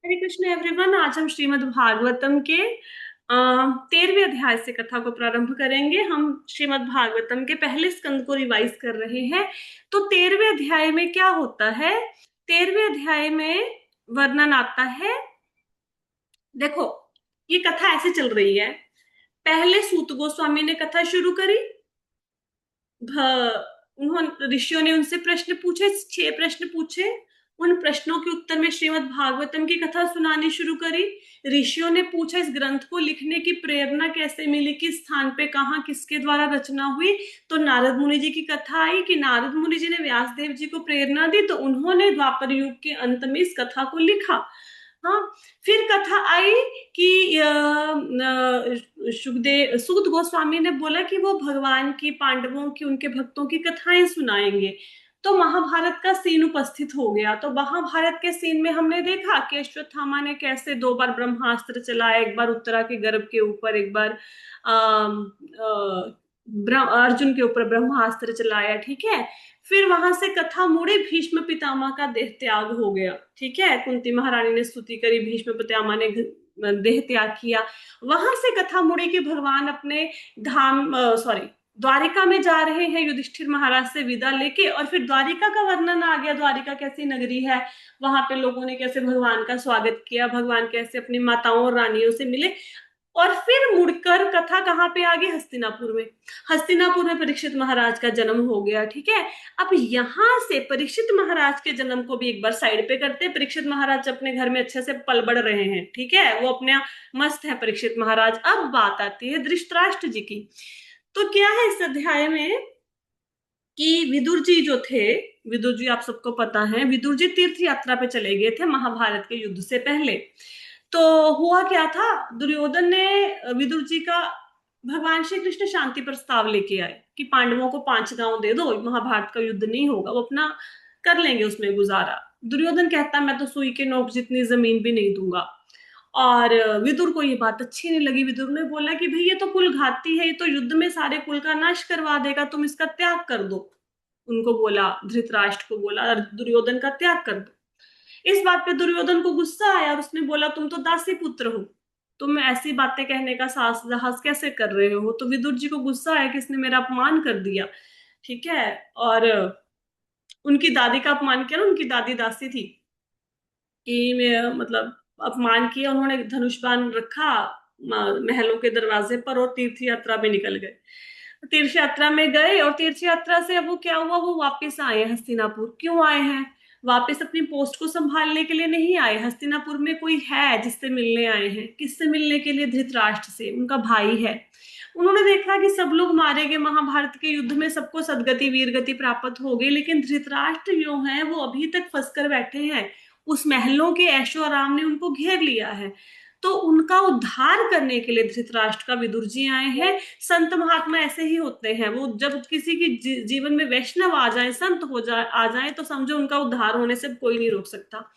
हरे Krishna everyone. आज हम श्रीमद् भागवतम के 13वें अध्याय से कथा को प्रारंभ करेंगे। हम श्रीमद् भागवतम के पहले स्कंद को रिवाइज कर रहे हैं। तो 13वें अध्याय में क्या होता है? 13वें अध्याय में वर्णन आता है। देखो, ये कथा ऐसे चल रही है। पहले सूत गोस्वामी ने कथा शुरू करी। उन्होंने ऋषियों ने उनसे प्रश्न पूछे, 6 प्रश्न पूछे। उन प्रश्नों के उत्तर में श्रीमद् भागवतम की कथा सुनानी शुरू करी। ऋषियों ने पूछा इस ग्रंथ को लिखने की प्रेरणा कैसे मिली, किस स्थान पे, कहाँ, किसके द्वारा रचना हुई। तो नारद मुनि जी की कथा आई कि नारद मुनि जी ने व्यास देव जी को प्रेरणा दी, तो उन्होंने द्वापर युग के अंत में इस कथा को लिखा। हाँ। फिर कथा आई कि सुखदेव सूत गोस्वामी ने बोला कि वो भगवान की, पांडवों की, उनके भक्तों की कथाएं सुनाएंगे। तो महाभारत का सीन उपस्थित हो गया। तो महाभारत के सीन में हमने देखा कि अश्वत्थामा ने कैसे 2 बार ब्रह्मास्त्र चलाया, एक बार उत्तरा के गर्भ के ऊपर, एक बार अर्जुन के ऊपर ब्रह्मास्त्र चलाया। ठीक है। फिर वहां से कथा मुड़ी, भीष्म पितामह का देह त्याग हो गया। ठीक है। कुंती महारानी ने स्तुति करी, भीष्म पितामह ने देह त्याग किया। वहां से कथा मुड़ी कि भगवान अपने धाम, सॉरी, द्वारिका में जा रहे हैं युधिष्ठिर महाराज से विदा लेके। और फिर द्वारिका का वर्णन आ गया, द्वारिका कैसी नगरी है, वहां पे लोगों ने कैसे भगवान का स्वागत किया, भगवान कैसे अपनी माताओं और रानियों से मिले। और फिर मुड़कर कथा कहाँ पे आ गई? हस्तिनापुर में। हस्तिनापुर में परीक्षित महाराज का जन्म हो गया। ठीक है। अब यहां से परीक्षित महाराज के जन्म को भी एक बार साइड पे करते हैं। परीक्षित महाराज अपने घर में अच्छे से पल बढ़ रहे हैं। ठीक है, वो अपने मस्त है परीक्षित महाराज। अब बात आती है धृतराष्ट्र जी की। तो क्या है इस अध्याय में कि विदुर जी जो थे, विदुर जी आप सबको पता है, विदुर जी तीर्थ यात्रा पे चले गए थे महाभारत के युद्ध से पहले। तो हुआ क्या था, दुर्योधन ने विदुर जी का, भगवान श्री कृष्ण शांति प्रस्ताव लेके आए कि पांडवों को 5 गांव दे दो, महाभारत का युद्ध नहीं होगा, वो अपना कर लेंगे उसमें गुजारा। दुर्योधन कहता मैं तो सुई के नोक जितनी जमीन भी नहीं दूंगा। और विदुर को ये बात अच्छी नहीं लगी। विदुर ने बोला कि भाई ये तो कुल घाती है, ये तो युद्ध में सारे कुल का नाश करवा देगा, तुम इसका त्याग कर दो। उनको बोला, धृतराष्ट्र को बोला, दुर्योधन का त्याग कर दो। इस बात पे दुर्योधन को गुस्सा आया और उसने बोला तुम तो दासी पुत्र हो, तुम ऐसी बातें कहने का साहस जहाज कैसे कर रहे हो। तो विदुर जी को गुस्सा आया कि इसने मेरा अपमान कर दिया। ठीक है। और उनकी दादी का अपमान किया ना, उनकी दादी दासी थी, कि मैं मतलब अपमान किया। उन्होंने धनुष बाण रखा महलों के दरवाजे पर और तीर्थ यात्रा में निकल गए। तीर्थ यात्रा में गए और तीर्थ यात्रा से अब वो क्या हुआ, वो वापस आए हस्तिनापुर। क्यों आए हैं? वापस अपनी पोस्ट को संभालने के लिए नहीं आए। हस्तिनापुर में कोई है जिससे मिलने आए हैं। किससे मिलने के लिए? धृतराष्ट्र से, उनका भाई है। उन्होंने देखा कि सब लोग मारे गए महाभारत के युद्ध में, सबको सदगति वीरगति प्राप्त हो गई, लेकिन धृतराष्ट्र जो है वो अभी तक फंस कर बैठे हैं। उस महलों के ऐशो आराम ने उनको घेर लिया है। तो उनका उद्धार करने के लिए धृतराष्ट्र का विदुर जी आए हैं। संत महात्मा ऐसे ही होते हैं, वो जब किसी की जीवन में वैष्णव आ जाए, संत हो जाए, आ जाए, तो समझो उनका उद्धार होने से कोई नहीं रोक सकता।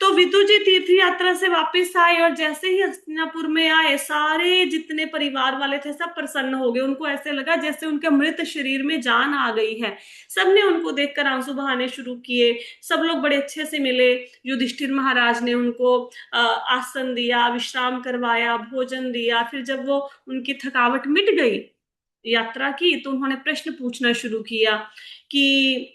तो विदुर जी तीर्थ यात्रा से वापस आए और जैसे ही हस्तिनापुर में आए, सारे जितने परिवार वाले थे सब प्रसन्न हो गए। उनको ऐसे लगा जैसे उनके मृत शरीर में जान आ गई है। सबने उनको देखकर आंसू बहाने शुरू किए। सब लोग बड़े अच्छे से मिले। युधिष्ठिर महाराज ने उनको आसन दिया, विश्राम करवाया, भोजन दिया। फिर जब वो उनकी थकावट मिट गई यात्रा की, तो उन्होंने प्रश्न पूछना शुरू किया कि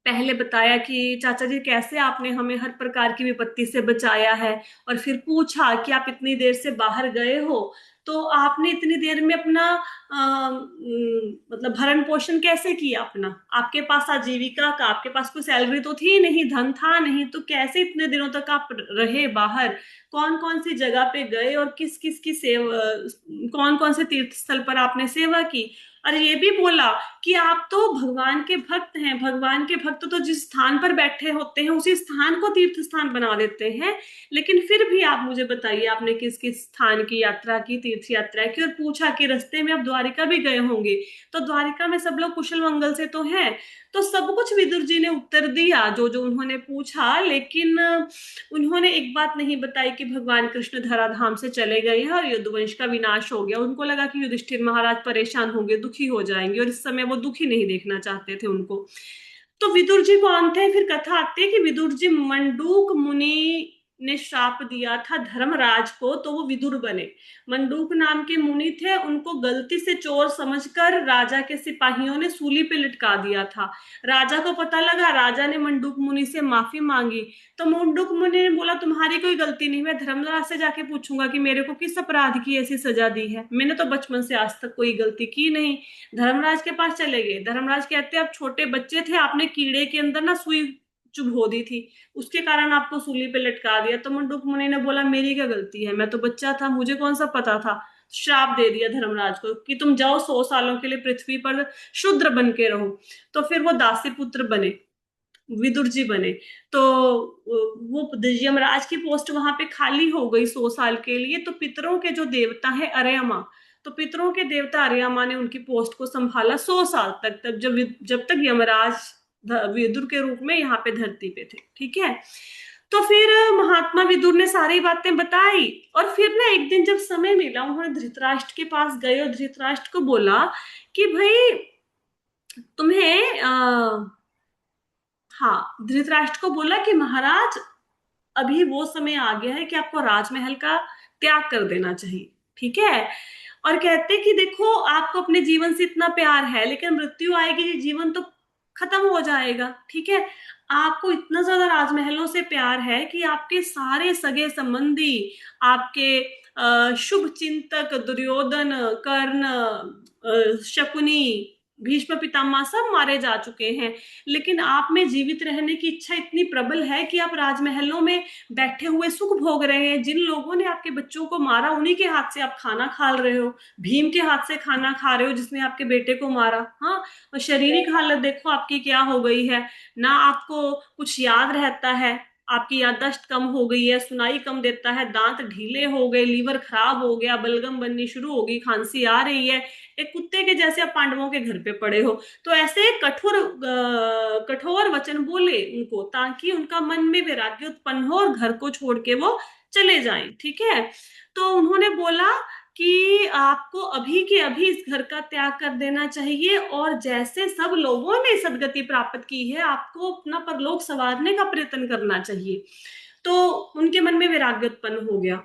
पहले बताया कि चाचा जी कैसे आपने हमें हर प्रकार की विपत्ति से बचाया है। और फिर पूछा कि आप इतनी देर से बाहर गए हो, तो आपने इतनी देर में अपना मतलब भरण पोषण कैसे किया अपना? आपके पास आजीविका का, आपके पास कोई सैलरी तो थी नहीं, धन था नहीं, तो कैसे इतने दिनों तक आप रहे बाहर? कौन कौन सी जगह पे गए और किस किस की सेवा, कौन कौन से तीर्थ स्थल पर आपने सेवा की? और ये भी बोला कि आप तो भगवान के भक्त हैं। भगवान के भक्त तो जिस स्थान पर बैठे होते हैं उसी स्थान को तीर्थ स्थान बना देते हैं। लेकिन फिर भी आप मुझे बताइए आपने किस किस स्थान की यात्रा की, तीर्थ यात्रा की? और पूछा कि रास्ते में आप द्वारिका भी गए होंगे, तो द्वारिका में सब लोग कुशल मंगल से तो हैं? तो सब कुछ विदुर जी ने उत्तर दिया जो जो उन्होंने पूछा। लेकिन उन्होंने एक बात नहीं बताई कि भगवान कृष्ण धराधाम से चले गए हैं और यदुवंश का विनाश हो गया। उनको लगा कि युधिष्ठिर महाराज परेशान होंगे, दुखी हो जाएंगे, और इस समय वो दुखी नहीं देखना चाहते थे उनको। तो विदुर जी कौन थे? फिर कथा आती है कि विदुर जी मंडूक मुनि ने श्राप दिया था धर्मराज को तो वो विदुर बने। मंडूक नाम के मुनि थे, उनको गलती से चोर समझकर राजा के सिपाहियों ने सूली पे लटका दिया था। राजा को पता लगा, राजा ने मंडूक मुनि से माफी मांगी। तो मंडूक मुनि ने बोला तुम्हारी कोई गलती नहीं, मैं धर्मराज से जाके पूछूंगा कि मेरे को किस अपराध की ऐसी सजा दी है, मैंने तो बचपन से आज तक कोई गलती की नहीं। धर्मराज के पास चले गए। धर्मराज कहते आप छोटे बच्चे थे, आपने कीड़े के अंदर ना सुई चुभो दी थी, उसके कारण आपको सूली पे लटका दिया। तो मंडूक मुनि ने बोला मेरी क्या गलती है, मैं तो बच्चा था, मुझे कौन सा पता था। श्राप दे दिया धर्मराज को कि तुम जाओ 100 सालों के लिए पृथ्वी पर शूद्र बन के रहो। तो फिर वो दासी पुत्र बने, विदुर जी बने। तो वो यमराज की पोस्ट वहां पे खाली हो गई 100 साल के लिए। तो पितरों के जो देवता है अर्यमा, तो पितरों के देवता अर्यमा ने उनकी पोस्ट को संभाला 100 साल तक, तब जब तक यमराज विदुर के रूप में यहाँ पे धरती पे थे। ठीक है। तो फिर महात्मा विदुर ने सारी बातें बताई, और फिर ना एक दिन जब समय मिला उन्होंने धृतराष्ट्र के पास गए और धृतराष्ट्र को बोला कि भाई तुम्हें हाँ, धृतराष्ट्र को बोला कि महाराज अभी वो समय आ गया है कि आपको राजमहल का त्याग कर देना चाहिए। ठीक है। और कहते कि देखो आपको अपने जीवन से इतना प्यार है, लेकिन मृत्यु आएगी, जीवन तो खत्म हो जाएगा। ठीक है। आपको इतना ज्यादा राजमहलों से प्यार है कि आपके सारे सगे संबंधी, आपके शुभ चिंतक दुर्योधन, कर्ण, शकुनी, भीष्म पितामह सब मारे जा चुके हैं, लेकिन आप में जीवित रहने की इच्छा इतनी प्रबल है कि आप राजमहलों में बैठे हुए सुख भोग रहे हैं। जिन लोगों ने आपके बच्चों को मारा उन्हीं के हाथ से आप खाना खा रहे हो, भीम के हाथ से खाना खा रहे हो जिसने आपके बेटे को मारा। हाँ, और शारीरिक हालत देखो आपकी क्या हो गई है, ना आपको कुछ याद रहता है, आपकी याददाश्त कम हो गई है, सुनाई कम देता है, दांत ढीले हो गए, लीवर खराब हो गया, बलगम बननी शुरू हो गई, खांसी आ रही है, एक कुत्ते के जैसे आप पांडवों के घर पे पड़े हो। तो ऐसे कठोर कठोर वचन बोले उनको, ताकि उनका मन में वैराग्य उत्पन्न हो और घर को छोड़ के वो चले जाएं। ठीक है। तो उन्होंने बोला कि आपको अभी के अभी इस घर का त्याग कर देना चाहिए, और जैसे सब लोगों ने सदगति प्राप्त की है आपको अपना परलोक संवारने का प्रयत्न करना चाहिए। तो उनके मन में वैराग्य उत्पन्न हो गया,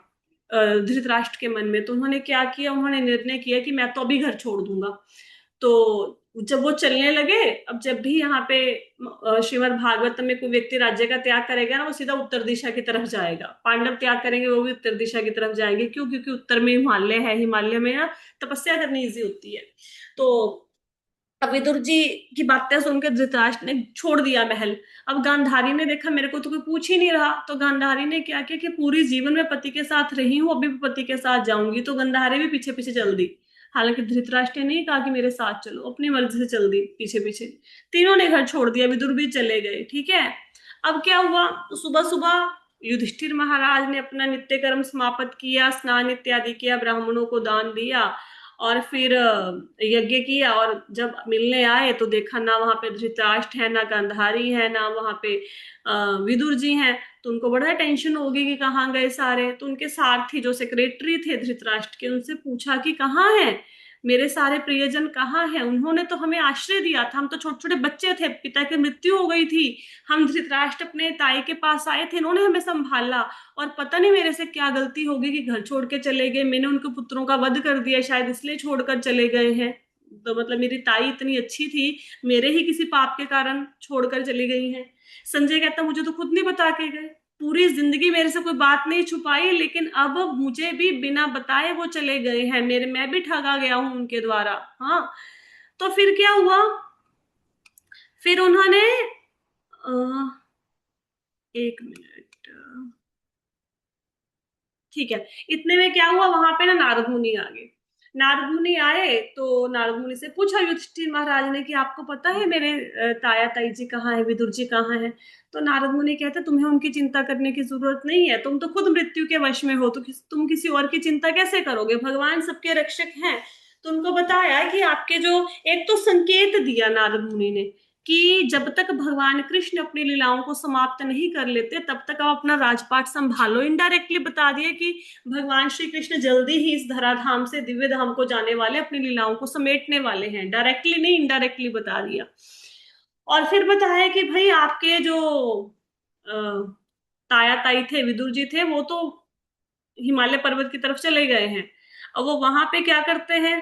धृतराष्ट्र के मन में। तो उन्होंने क्या किया, उन्होंने निर्णय किया कि मैं तो अभी घर छोड़ दूंगा। तो जब वो चलने लगे, अब जब भी यहाँ पे श्रीमद् भागवत में कोई व्यक्ति राज्य का त्याग करेगा ना, वो सीधा उत्तर दिशा की तरफ जाएगा। पांडव त्याग करेंगे वो भी उत्तर दिशा की तरफ जाएंगे। क्यों? क्योंकि उत्तर में हिमालय है, हिमालय में ना तपस्या करनी इजी होती है। तो अब विदुर जी की बातें सुनकर धृतराष्ट्र ने छोड़ दिया महल। अब गांधारी ने देखा मेरे को तो कोई पूछ ही नहीं रहा, तो गांधारी ने क्या किया कि पूरी जीवन में पति के साथ रही हूँ, अभी भी पति के साथ जाऊंगी। तो गांधारी भी पीछे पीछे चल दी। हालांकि धृतराष्ट्र ने नहीं कहा कि मेरे साथ चलो, अपनी मर्जी से चल दी पीछे पीछे। तीनों ने घर छोड़ दिया, विदुर भी चले गए। ठीक है। अब क्या हुआ, तो सुबह सुबह युधिष्ठिर महाराज ने अपना नित्य कर्म समाप्त किया, स्नान इत्यादि किया, ब्राह्मणों को दान दिया, और फिर यज्ञ किया। और जब मिलने आए तो देखा ना वहां पे धृतराष्ट्र है, ना गांधारी है, ना वहां पे विदुर जी हैं। तो उनको बड़ा टेंशन हो गई कि कहाँ गए सारे। तो उनके सारथी जो सेक्रेटरी थे धृतराष्ट्र के, उनसे पूछा कि कहाँ है मेरे सारे प्रियजन, कहाँ हैं? उन्होंने तो हमें आश्रय दिया था, हम तो छोटे छोटे बच्चे थे, पिता की मृत्यु हो गई थी, हम धृतराष्ट्र अपने ताई के पास आए थे, इन्होंने हमें संभाला, और पता नहीं मेरे से क्या गलती होगी कि घर छोड़ के चले गए, मैंने उनके पुत्रों का वध कर दिया, शायद इसलिए छोड़कर चले गए हैं। तो मतलब मेरी ताई इतनी अच्छी थी, मेरे ही किसी पाप के कारण छोड़कर चली गई हैं। संजय कहता मुझे तो खुद नहीं बता के गए, पूरी जिंदगी मेरे से कोई बात नहीं छुपाई, लेकिन अब मुझे भी बिना बताए वो चले गए हैं, मेरे मैं भी ठगा गया हूं उनके द्वारा। हाँ। तो फिर क्या हुआ, फिर उन्होंने अ, एक मिनट, ठीक है, इतने में क्या हुआ, वहां पे ना नारद मुनि आ गए। नारद मुनि आए तो नारद मुनि से पूछा युधिष्ठिर महाराज ने कि आपको पता है मेरे ताया ताई जी कहाँ है, विदुर जी कहाँ है? तो नारद मुनि कहते तुम्हें उनकी चिंता करने की जरूरत नहीं है, तुम तो खुद मृत्यु के वश में हो, तो तुम किसी और की चिंता कैसे करोगे, भगवान सबके रक्षक हैं। तो उनको बताया कि आपके जो, एक तो संकेत दिया नारद मुनि ने कि जब तक भगवान कृष्ण अपनी लीलाओं को समाप्त नहीं कर लेते तब तक आप अपना राजपाट संभालो। इनडायरेक्टली बता दिया कि भगवान श्री कृष्ण जल्दी ही इस धराधाम से दिव्य धाम को जाने वाले, अपनी लीलाओं को समेटने वाले हैं। डायरेक्टली नहीं, इनडायरेक्टली बता दिया। और फिर बताया कि भाई आपके जो ताया ताई थे, विदुर जी थे, वो तो हिमालय पर्वत की तरफ चले गए हैं। और वो वहां पे क्या करते हैं,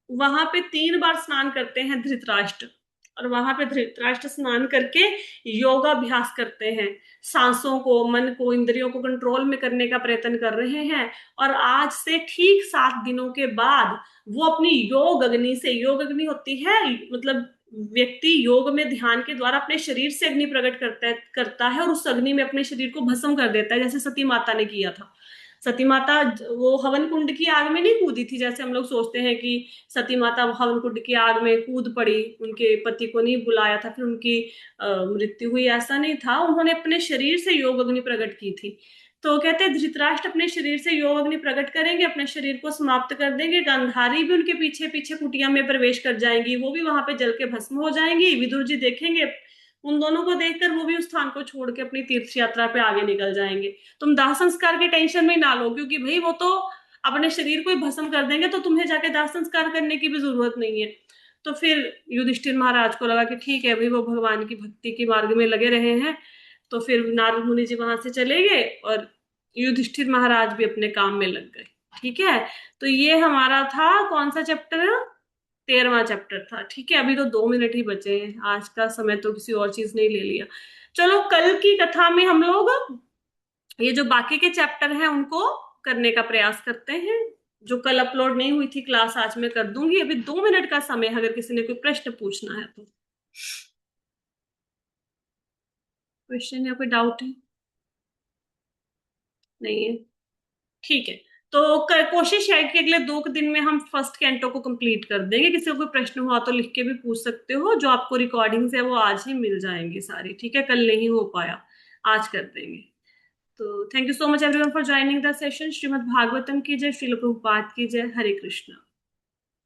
वहां पे 3 बार स्नान करते हैं धृतराष्ट्र। और वहां पे धृतराष्ट्र स्नान करके योगाभ्यास करते हैं, सांसों को, मन को, इंद्रियों को कंट्रोल में करने का प्रयत्न कर रहे हैं। और आज से ठीक 7 दिनों के बाद वो अपनी योग अग्नि से, योग अग्नि होती है मतलब व्यक्ति योग में ध्यान के द्वारा अपने शरीर से अग्नि प्रकट करता है और उस अग्नि में अपने शरीर को भस्म कर देता है, जैसे सती माता ने किया था। सती माता वो हवन कुंड की आग में नहीं कूदी थी, जैसे हम लोग सोचते हैं कि सती माता हवन कुंड की आग में कूद पड़ी, उनके पति को नहीं बुलाया था, फिर उनकी मृत्यु हुई, ऐसा नहीं था। उन्होंने अपने शरीर से योग अग्नि प्रकट की थी। तो कहते हैं धृतराष्ट्र अपने शरीर से योग अग्नि प्रकट करेंगे, अपने शरीर को समाप्त कर देंगे, गांधारी भी उनके पीछे पीछे कुटिया में प्रवेश कर जाएंगी, वो भी वहां पे जल के भस्म हो जाएंगी। विदुर जी देखेंगे उन दोनों को देखकर, वो भी उस स्थान को छोड़ के अपनी तीर्थ यात्रा पे आगे निकल जाएंगे। तुम दाह संस्कार के टेंशन में ना लो, क्योंकि भाई वो तो अपने शरीर को ही भस्म कर देंगे, तो तुम्हें जाके दाह संस्कार करने की भी जरूरत नहीं है। तो फिर युधिष्ठिर महाराज को लगा कि ठीक है भाई, वो भगवान की भक्ति के मार्ग में लगे रहे हैं। तो फिर नारद मुनि जी वहां से चले गए और युधिष्ठिर महाराज भी अपने काम में लग गए। ठीक है, तो ये हमारा था कौन सा चैप्टर, 13वां चैप्टर था। ठीक है, अभी तो 2 मिनट ही बचे हैं, आज का समय तो किसी और चीज ने ले लिया। चलो कल की कथा में हम लोग ये जो बाकी के चैप्टर हैं उनको करने का प्रयास करते हैं। जो कल अपलोड नहीं हुई थी क्लास, आज मैं कर दूंगी। अभी 2 मिनट का समय है, अगर किसी ने कोई प्रश्न पूछना है तो। क्वेश्चन या कोई डाउट है? नहीं है? ठीक है, तो कोशिश है कि अगले 2 दिन में हम फर्स्ट कैंटो को कंप्लीट कर देंगे। किसी को कोई प्रश्न हुआ तो लिख के भी पूछ सकते हो। जो आपको रिकॉर्डिंग्स है वो आज ही मिल जाएंगी सारी, ठीक है, कल नहीं हो पाया, आज कर देंगे। तो thank you so much everyone for joining the session. Shrimad Bhagavatam की जय, श्रील प्रभुपाद की जय, हरे कृष्णा।